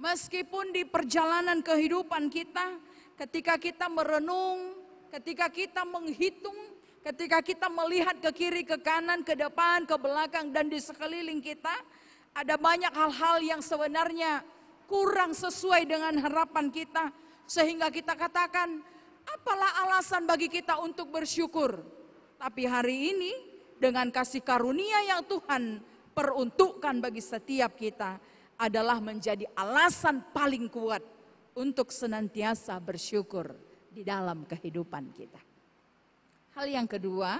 Meskipun di perjalanan kehidupan kita, ketika kita merenung, ketika kita menghitung, ketika kita melihat ke kiri, ke kanan, ke depan, ke belakang, dan di sekeliling kita, ada banyak hal-hal yang sebenarnya kurang sesuai dengan harapan kita. Sehingga kita katakan, apalah alasan bagi kita untuk bersyukur. Tapi hari ini, dengan kasih karunia yang Tuhan peruntukkan bagi setiap kita, adalah menjadi alasan paling kuat untuk senantiasa bersyukur di dalam kehidupan kita. Hal yang kedua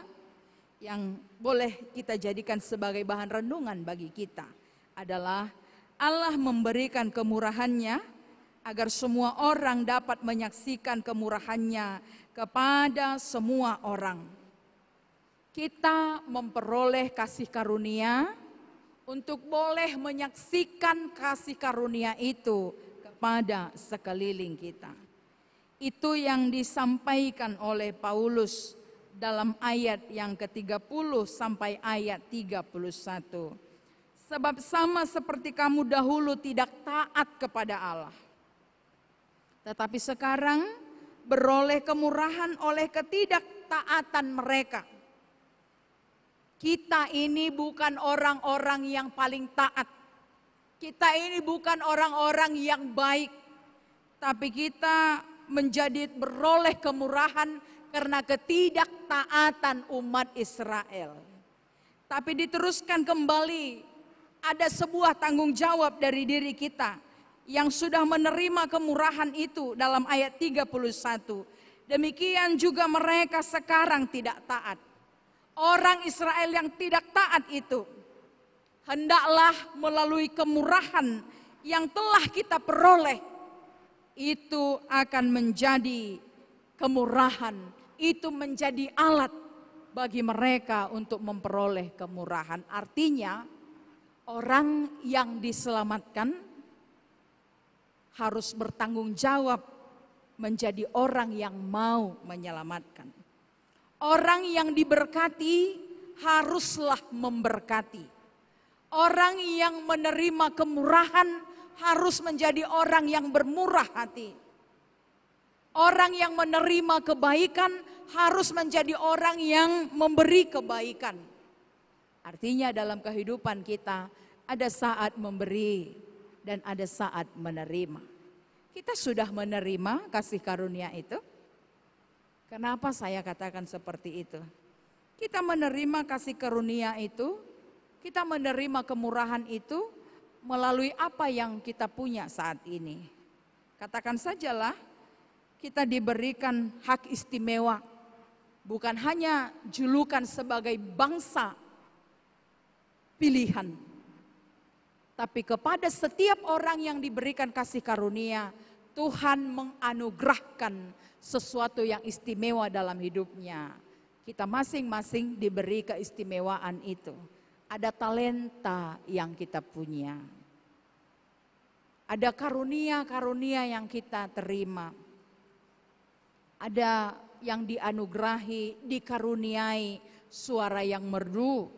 yang boleh kita jadikan sebagai bahan renungan bagi kita adalah Allah memberikan kemurahannya agar semua orang dapat menyaksikan kemurahannya kepada semua orang. Kita memperoleh kasih karunia untuk boleh menyaksikan kasih karunia itu kepada sekeliling kita. Itu yang disampaikan oleh Paulus dalam ayat yang ke-30 sampai ayat 31. Sebab sama seperti kamu dahulu tidak taat kepada Allah, tetapi sekarang beroleh kemurahan oleh ketidaktaatan mereka. Kita ini bukan orang-orang yang paling taat. Kita ini bukan orang-orang yang baik. Tapi kita menjadi beroleh kemurahan karena ketidaktaatan umat Israel. Tapi diteruskan kembali, ada sebuah tanggung jawab dari diri kita yang sudah menerima kemurahan itu dalam ayat 31. Demikian juga mereka sekarang tidak taat. Orang Israel yang tidak taat itu hendaklah melalui kemurahan yang telah kita peroleh, itu akan menjadi kemurahan, itu menjadi alat bagi mereka untuk memperoleh kemurahan. Artinya orang yang diselamatkan, harus bertanggung jawab menjadi orang yang mau menyelamatkan. Orang yang diberkati haruslah memberkati. Orang yang menerima kemurahan harus menjadi orang yang bermurah hati. Orang yang menerima kebaikan harus menjadi orang yang memberi kebaikan. Artinya dalam kehidupan kita ada saat memberi dan ada saat menerima. Kita sudah menerima kasih karunia itu. Kenapa saya katakan seperti itu? Kita menerima kasih karunia itu, kita menerima kemurahan itu melalui apa yang kita punya saat ini. Katakan sajalah, kita diberikan hak istimewa, bukan hanya julukan sebagai bangsa pilihan, tapi kepada setiap orang yang diberikan kasih karunia, Tuhan menganugerahkan sesuatu yang istimewa dalam hidupnya. Kita masing-masing diberi keistimewaan itu. Ada talenta yang kita punya. Ada karunia-karunia yang kita terima. Ada yang dianugerahi, dikaruniai suara yang merdu,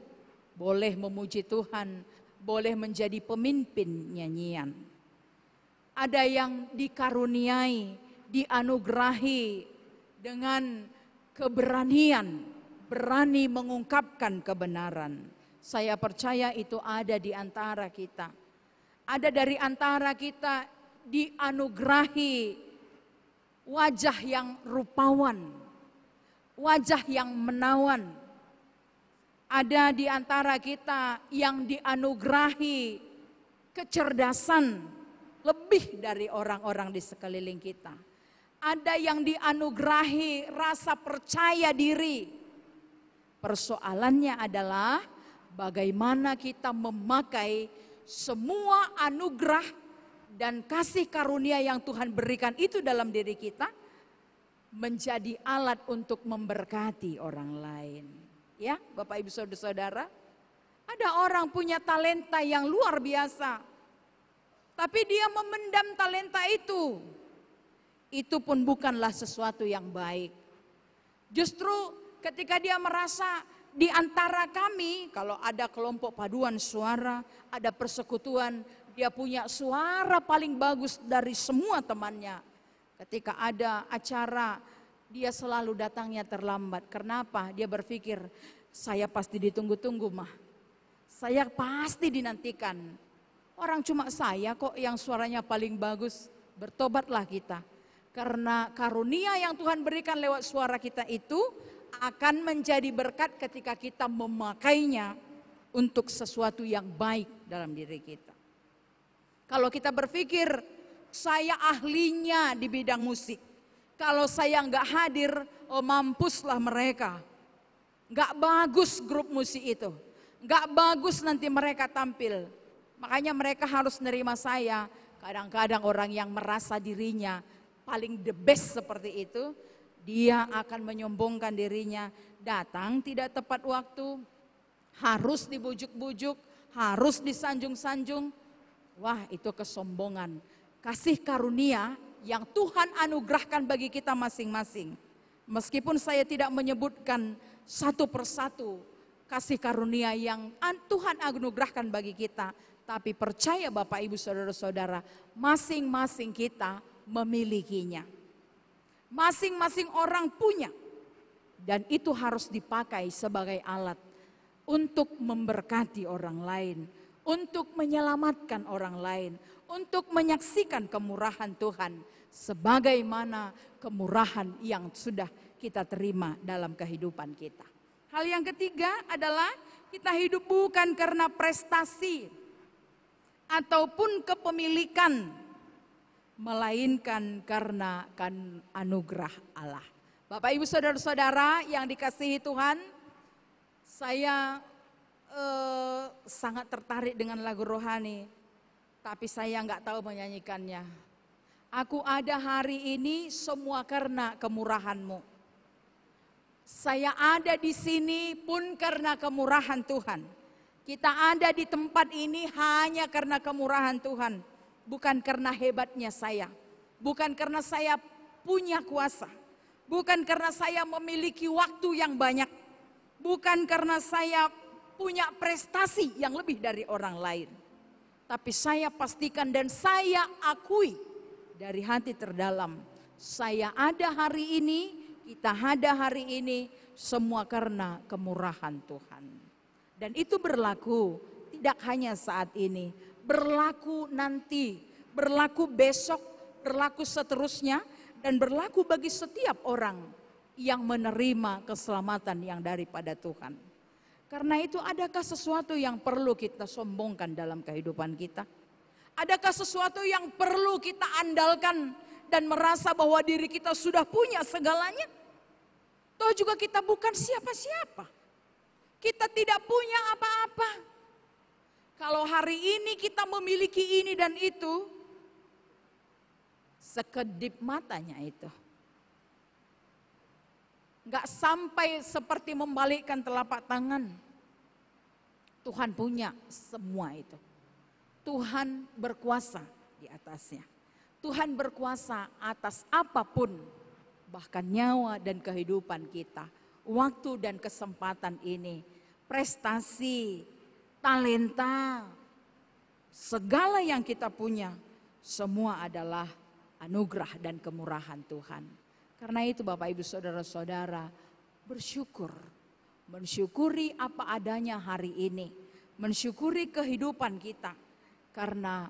boleh memuji Tuhan, boleh menjadi pemimpin nyanyian. Ada yang dikaruniai, dianugerahi dengan keberanian, berani mengungkapkan kebenaran. Saya percaya itu ada di antara kita. Ada dari antara kita dianugerahi wajah yang rupawan, wajah yang menawan. Ada di antara kita yang dianugerahi kecerdasan lebih dari orang-orang di sekeliling kita. Ada yang dianugerahi rasa percaya diri. Persoalannya adalah bagaimana kita memakai semua anugerah dan kasih karunia yang Tuhan berikan itu dalam diri kita menjadi alat untuk memberkati orang lain. Ya, Bapak Ibu Saudara-saudara, ada orang punya talenta yang luar biasa, tapi dia memendam talenta itu. Itu pun bukanlah sesuatu yang baik. Justru ketika dia merasa di antara kami, kalau ada kelompok paduan suara, ada persekutuan, dia punya suara paling bagus dari semua temannya. Ketika ada acara, dia selalu datangnya terlambat. Kenapa? Dia berpikir, saya pasti ditunggu-tunggu mah. Saya pasti dinantikan. Orang cuma saya kok yang suaranya paling bagus. Bertobatlah kita. Karena karunia yang Tuhan berikan lewat suara kita itu akan menjadi berkat ketika kita memakainya untuk sesuatu yang baik dalam diri kita. Kalau kita berpikir, saya ahlinya di bidang musik. Kalau saya nggak hadir, oh mampuslah mereka. Nggak bagus grup musik itu. Nggak bagus nanti mereka tampil. Makanya mereka harus nerima saya. Kadang-kadang orang yang merasa dirinya paling the best seperti itu, dia akan menyombongkan dirinya. Datang tidak tepat waktu, harus dibujuk-bujuk, harus disanjung-sanjung. Wah, itu kesombongan. Kasih karunia yang Tuhan anugerahkan bagi kita masing-masing. Meskipun saya tidak menyebutkan satu persatu kasih karunia yang Tuhan anugerahkan bagi kita, tapi percaya Bapak Ibu Saudara-saudara, masing-masing kita memilikinya. Masing-masing orang punya, dan itu harus dipakai sebagai alat untuk memberkati orang lain, untuk menyelamatkan orang lain, untuk menyaksikan kemurahan Tuhan sebagaimana kemurahan yang sudah kita terima dalam kehidupan kita. Hal yang ketiga adalah kita hidup bukan karena prestasi ataupun kepemilikan, melainkan karena anugerah Allah. Bapak Ibu Saudara-saudara yang dikasihi Tuhan, saya sangat tertarik dengan lagu rohani, tapi saya nggak tahu menyanyikannya. Aku ada hari ini semua karena kemurahan-Mu. Saya ada di sini pun karena kemurahan Tuhan. Kita ada di tempat ini hanya karena kemurahan Tuhan. bukan karena hebatnya saya, bukan karena saya punya kuasa, bukan karena saya memiliki waktu yang banyak, bukan karena saya punya prestasi yang lebih dari orang lain. Tapi saya pastikan dan saya akui dari hati terdalam, saya ada hari ini, kita ada hari ini, semua karena kemurahan Tuhan. Dan itu berlaku tidak hanya saat ini, berlaku nanti, berlaku besok, berlaku seterusnya, dan berlaku bagi setiap orang yang menerima keselamatan yang daripada Tuhan. Karena itu, adakah sesuatu yang perlu kita sombongkan dalam kehidupan kita? Adakah sesuatu yang perlu kita andalkan dan merasa bahwa diri kita sudah punya segalanya? Toh juga kita bukan siapa-siapa. Kita tidak punya apa-apa. Kalau hari ini kita memiliki ini dan itu, sekedip matanya itu. Gak sampai seperti membalikkan telapak tangan. Tuhan punya semua itu. Tuhan berkuasa di atasnya. Tuhan berkuasa atas apapun, bahkan nyawa dan kehidupan kita. Waktu dan kesempatan ini, prestasi, talenta, segala yang kita punya, semua adalah anugerah dan kemurahan Tuhan. Karena itu Bapak Ibu Saudara-saudara, bersyukur. Mensyukuri apa adanya hari ini. Mensyukuri kehidupan kita. Karena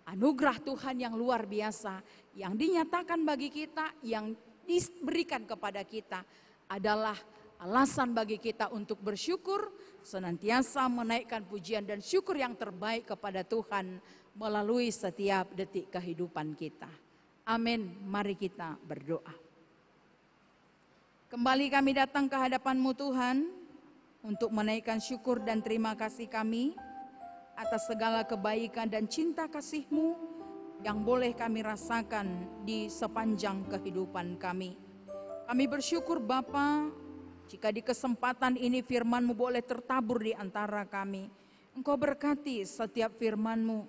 anugerah Tuhan yang luar biasa yang dinyatakan bagi kita, yang diberikan kepada kita adalah alasan bagi kita untuk bersyukur, senantiasa menaikkan pujian dan syukur yang terbaik kepada Tuhan melalui setiap detik kehidupan kita. Amin. Mari kita berdoa. Kembali kami datang ke hadapan-Mu Tuhan untuk menaikkan syukur dan terima kasih kami atas segala kebaikan dan cinta kasih-Mu yang boleh kami rasakan di sepanjang kehidupan kami. Kami bersyukur Bapa, jika di kesempatan ini firman-Mu boleh tertabur di antara kami. Engkau berkati setiap firman-Mu,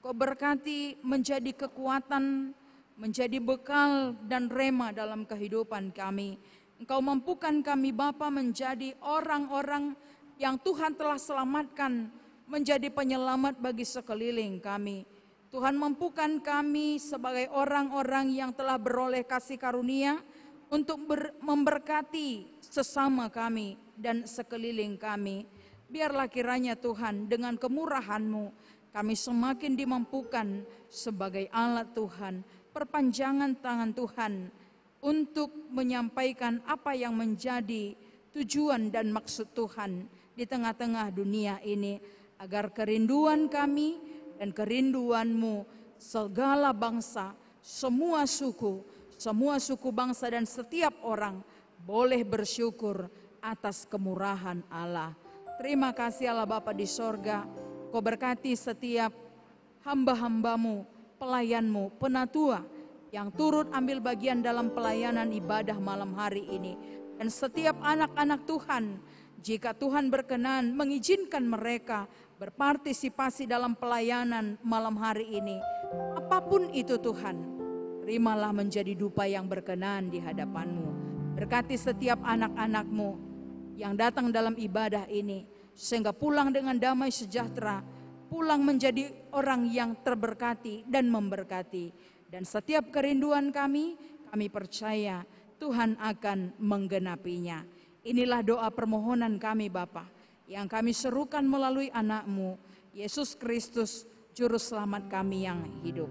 Engkau berkati menjadi kekuatan, menjadi bekal dan rema dalam kehidupan kami. Engkau mampukan kami Bapa menjadi orang-orang yang Tuhan telah selamatkan, menjadi penyelamat bagi sekeliling kami. Tuhan mampukan kami sebagai orang-orang yang telah beroleh kasih karunia untuk memberkati sesama kami dan sekeliling kami. Biarlah kiranya Tuhan dengan kemurahan-Mu kami semakin dimampukan sebagai alat Tuhan, perpanjangan tangan Tuhan untuk menyampaikan apa yang menjadi tujuan dan maksud Tuhan di tengah-tengah dunia ini, agar kerinduan kami dan kerinduan-Mu, segala bangsa, semua suku bangsa dan setiap orang boleh bersyukur atas kemurahan Allah. Terima kasih Allah Bapa di sorga, Kau berkati setiap hamba-hamba-Mu, pelayan-Mu, penatua yang turut ambil bagian dalam pelayanan ibadah malam hari ini. Dan setiap anak-anak Tuhan, jika Tuhan berkenan mengizinkan mereka berpartisipasi dalam pelayanan malam hari ini, apapun itu Tuhan, terimalah menjadi dupa yang berkenan di hadapan-Mu. Berkati setiap anak-anak-Mu yang datang dalam ibadah ini, sehingga pulang dengan damai sejahtera, pulang menjadi orang yang terberkati dan memberkati. Dan setiap kerinduan kami percaya Tuhan akan menggenapinya. Inilah doa permohonan kami Bapa, yang kami serukan melalui anak-Mu, Yesus Kristus, Juru Selamat kami yang hidup.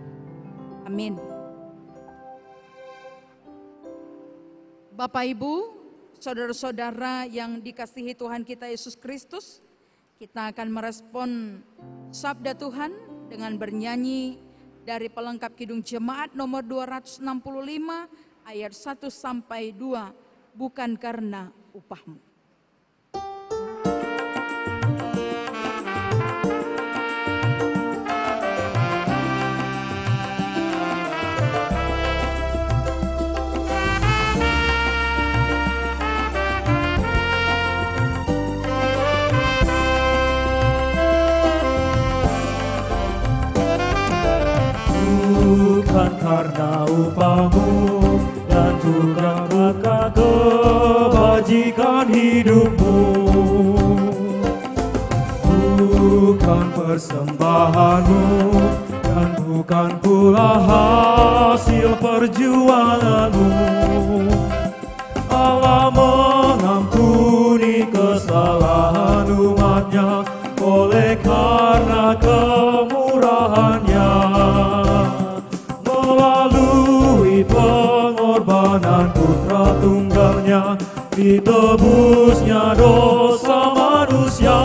Amin. Bapak Ibu, saudara-saudara yang dikasihi Tuhan kita Yesus Kristus, kita akan merespon sabda Tuhan dengan bernyanyi dari pelengkap Kidung Jemaat nomor 265 ayat 1 sampai 2, bukan karena upahmu. kamu dan bukan kebajikan hidupmu. Bukan persembahanmu dan bukan pula hasil perjuanganmu. Allah mengampuni kesalahan umatnya oleh karena kemurahannya. Melalui pengorbanan putra tunggalnya, ditebusnya dosa manusia.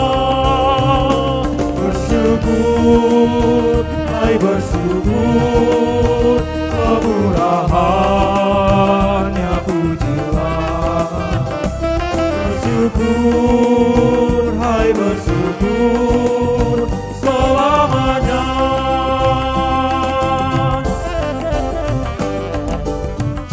Bersyukur, hai bersyukur, kemurahannya pujilah. Bersyukur, hai bersyukur, selamanya.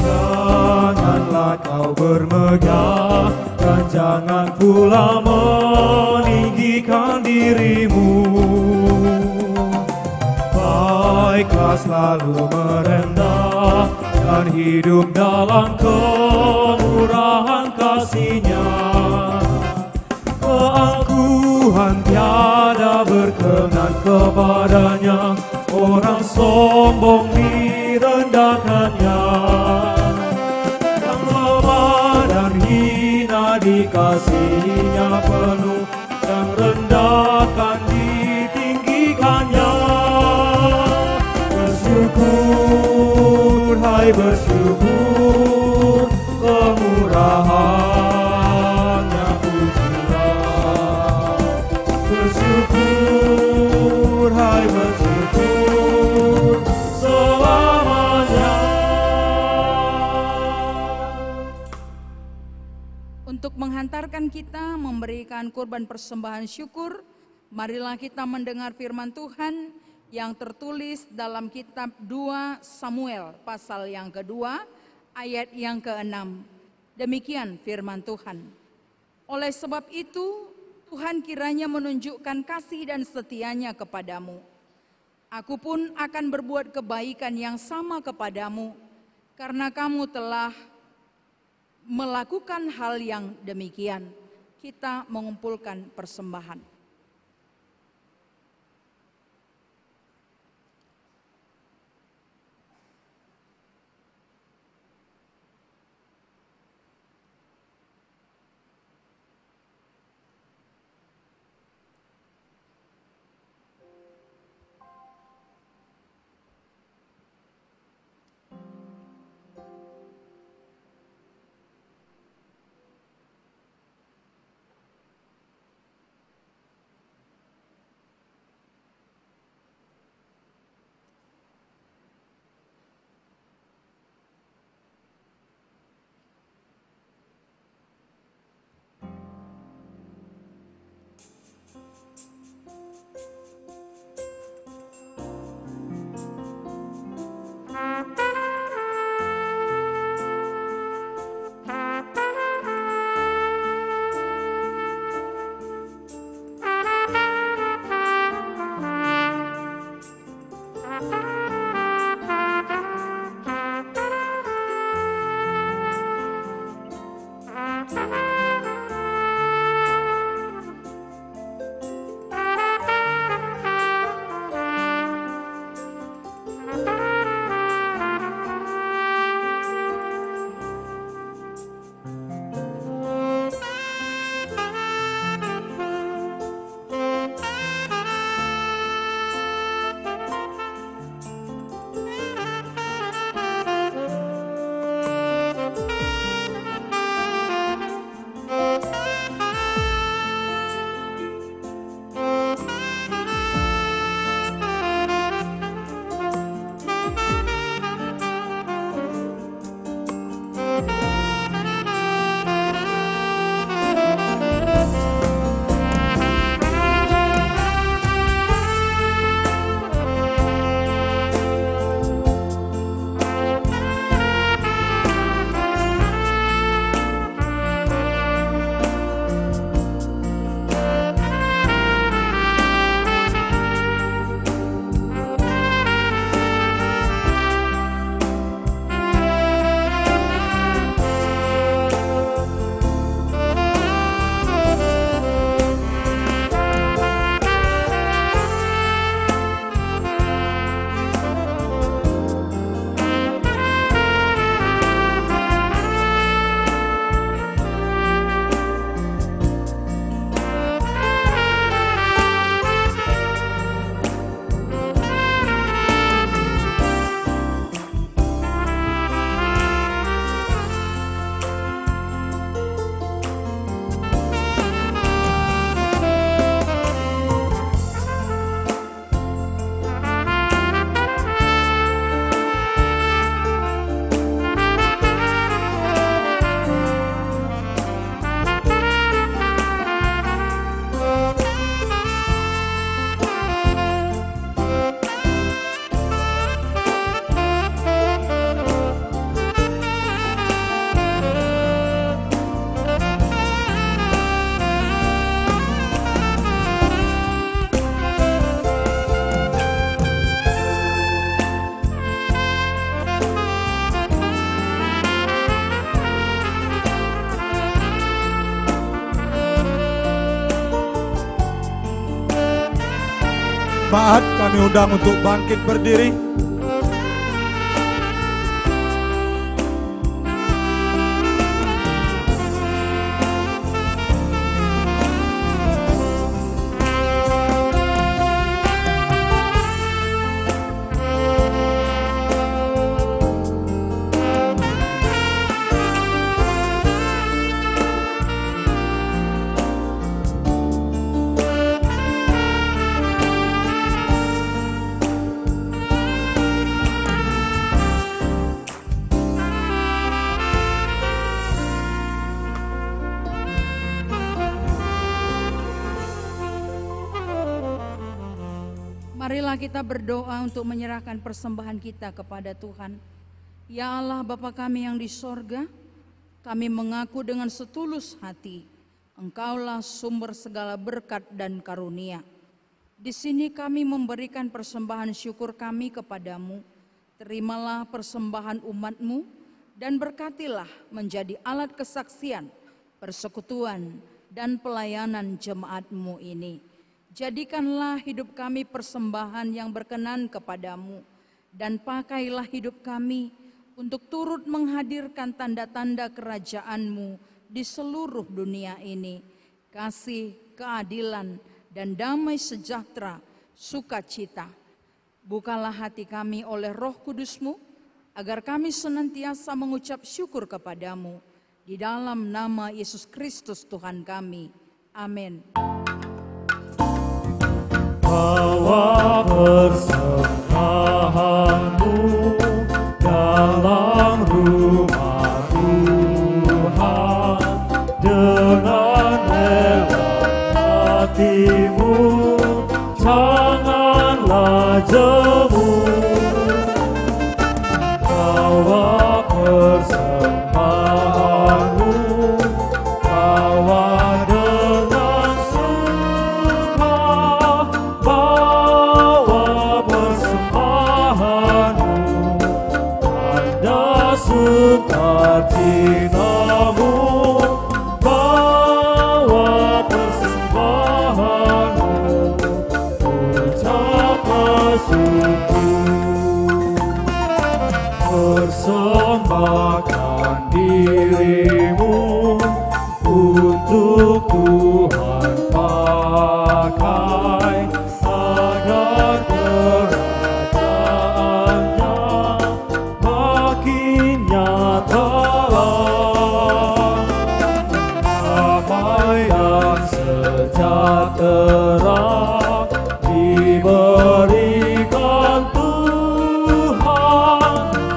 Janganlah kau bermegah dan jangan pula meninggikan dirimu. Baiklah selalu merendah dan hidup dalam kemurahan kasih-Nya. Keangkuhan tiada berkenan kepadanya, orang sombong direndahkannya. Yang lemah dan hina dikasihinya penuh, yang rendah kan ditinggikannya. Bersyukur, hai bersyukur, kemurahannya pujilah. Bersyukur, hai bersyukur, selamanya. Untuk menghantarkan kita memberikan kurban persembahan syukur, marilah kita mendengar firman Tuhan yang tertulis dalam kitab 2 Samuel pasal yang kedua ayat yang ke-6. Demikian firman Tuhan. Oleh sebab itu Tuhan kiranya menunjukkan kasih dan setia-Nya kepadamu. Aku pun akan berbuat kebaikan yang sama kepadamu karena kamu telah melakukan hal yang demikian. Kita mengumpulkan persembahan. Jemaat kami undang untuk bangkit berdiri. Marilah kita berdoa untuk menyerahkan persembahan kita kepada Tuhan. Ya Allah Bapa kami yang di sorga, kami mengaku dengan setulus hati, Engkaulah sumber segala berkat dan karunia. Di sini kami memberikan persembahan syukur kami kepadamu. Terimalah persembahan umat-Mu dan berkatilah menjadi alat kesaksian, persekutuan, dan pelayanan jemaat-Mu ini. Jadikanlah hidup kami persembahan yang berkenan kepadamu, dan pakailah hidup kami untuk turut menghadirkan tanda-tanda kerajaan-Mu di seluruh dunia ini. Kasih, keadilan, dan damai sejahtera, sukacita. Bukalah hati kami oleh Roh Kudus-Mu, agar kami senantiasa mengucap syukur kepadamu. Di dalam nama Yesus Kristus Tuhan kami. Amin. Bawa persembahanmu dalam rumah Tuhan dengan rela hatimu, janganlah jemu. Bawa persembahanmu, bawa dengan suka, bawa persembahanmu, tanda sukacitamu, bawa persembahanmu, ucaplah syukur. Persembahkan dirimu untuk Tuhan pakai, agar kerajaannya makin nyata. Damai dan sejahtera diberikan Tuhan.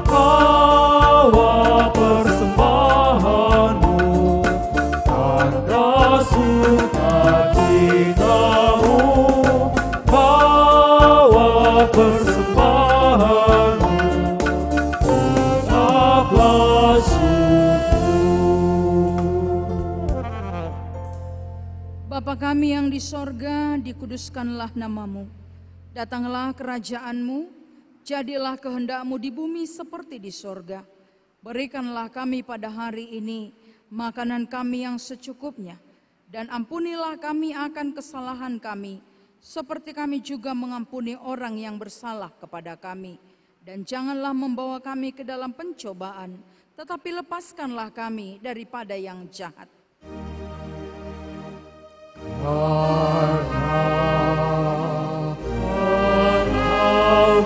Bawa persembahanmu, tanda sukacitamu, bawa persembahanmu, ucaplah syukur. Bapa kami yang di sorga, dikuduskanlah namamu. Datanglah kerajaanmu, jadilah kehendak-Mu di bumi seperti di sorga. Berikanlah kami pada hari ini makanan kami yang secukupnya, dan ampunilah kami akan kesalahan kami, seperti kami juga mengampuni orang yang bersalah kepada kami. Dan janganlah membawa kami ke dalam pencobaan, tetapi lepaskanlah kami daripada yang jahat. Engkau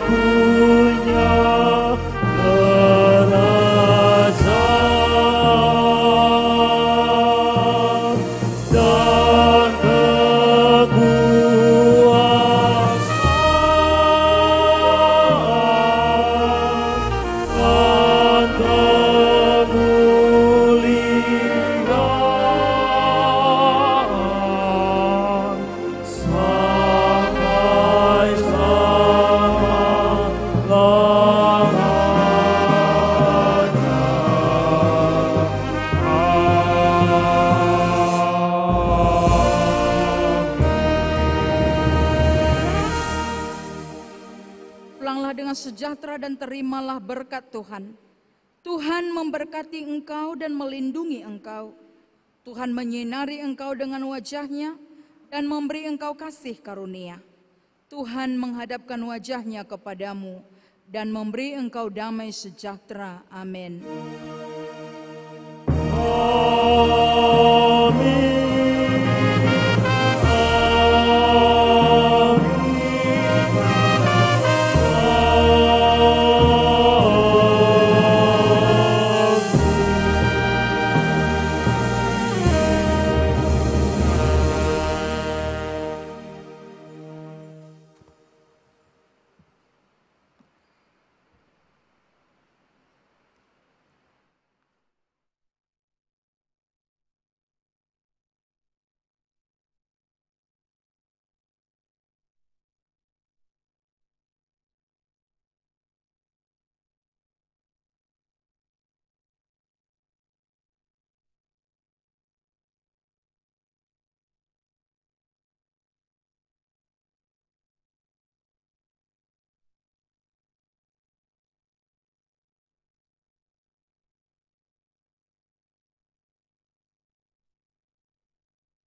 punya kerajaan dan kekuasaan dan kemuliaan sampai Pulanglah dengan sejahtera dan terimalah berkat Tuhan. Tuhan memberkati engkau dan melindungi engkau. Tuhan menyinari engkau dengan wajah-Nya dan memberi engkau kasih karunia. Tuhan menghadapkan wajahnya kepadamu dan memberi engkau damai sejahtera. Amin. Amin.